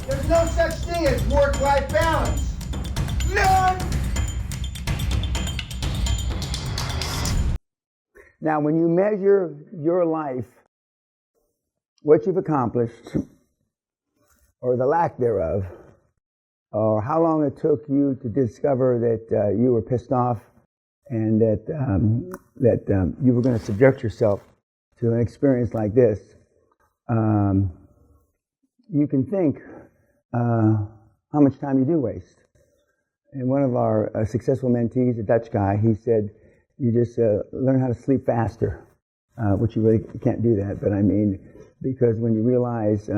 There's no such thing as work-life balance. None! Now, when you measure your life, what you've accomplished, or the lack thereof, or how long it took you to discover that you were pissed off and that you were going to subject yourself to an experience like this, you can think how much time you do waste. And one of our successful mentees, a Dutch guy, he said, you just learn how to sleep faster, which you really can't do that, but I mean, because when you realize,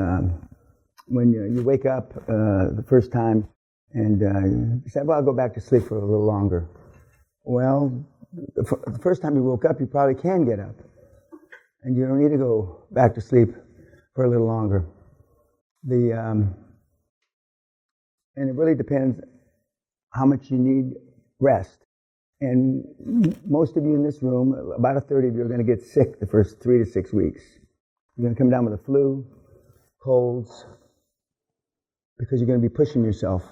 when you wake up the first time and you say, well, I'll go back to sleep for a little longer. Well, the first time you woke up, you probably can get up. And you don't need to go back to sleep for a little longer. And it really depends how much you need rest. And most of you in this room, about a third of you, are going to get sick the first 3 to 6 weeks. You're going to come down with a flu, colds, because you're going to be pushing yourself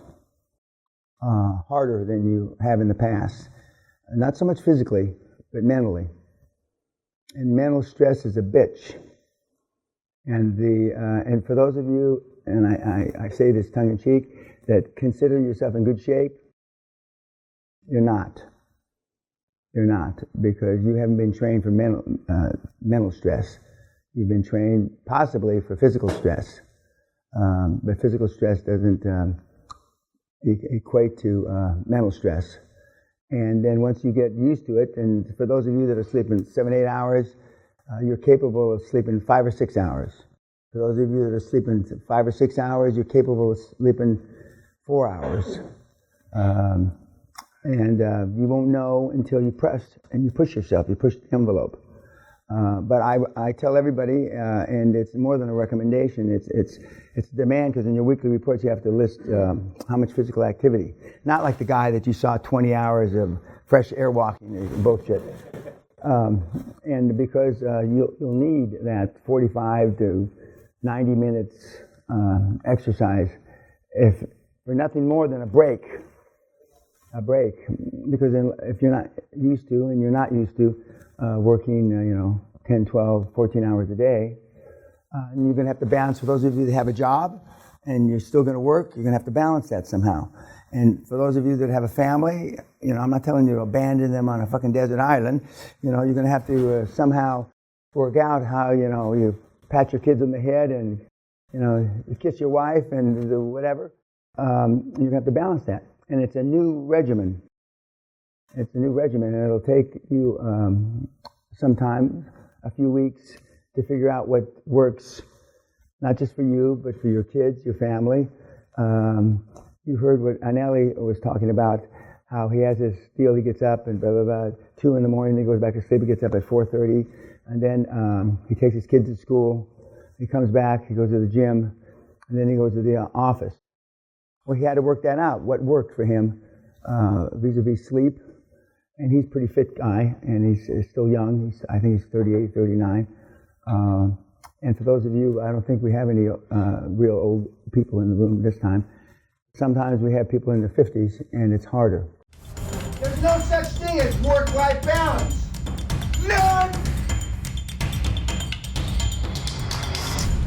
harder than you have in the past. Not so much physically, but mentally. And mental stress is a bitch. And for those of you, and I say this tongue-in-cheek, that consider yourself in good shape, you're not. You're not, because you haven't been trained for mental stress. You've been trained possibly for physical stress. But physical stress doesn't equate to mental stress. And then once you get used to it, and for those of you that are sleeping 7, 8 hours, you're capable of sleeping 5 or 6 hours. For those of you that are sleeping 5 or 6 hours, you're capable of sleeping 4 hours. And you won't know until you press and you push yourself, you push the envelope. But I tell everybody, and it's more than a recommendation, it's a demand, because in your weekly reports you have to list how much physical activity. Not like the guy that you saw 20 hours of fresh air walking, bullshit. And because you'll need that 45 to 90 minutes exercise, if for nothing more than a break, because if you're not used to, and you're not used to working, 10, 12, 14 hours a day, and you're going to have to balance. For those of you that have a job and you're still going to work, you're going to have to balance that somehow. And for those of you that have a family, I'm not telling you to abandon them on a fucking desert island. You're going to have to somehow work out how, you pat your kids on the head and, you kiss your wife and do whatever. You're going to have to balance that. And it's a new regimen. It's a new regimen, and it'll take you some time, a few weeks, to figure out what works, not just for you, but for your kids, your family. You heard what Anelli was talking about, how he has this deal, he gets up and blah, blah, blah, 2 in the morning, he goes back to sleep, he gets up at 4:30, and then he takes his kids to school, he comes back, he goes to the gym, and then he goes to the office. Well, he had to work that out, what worked for him vis-a-vis sleep. And he's a pretty fit guy, and he's still young. I think he's 38, 39. And for those of you, I don't think we have any real old people in the room this time. Sometimes we have people in their 50s, and it's harder. There's no such thing as work-life balance. None!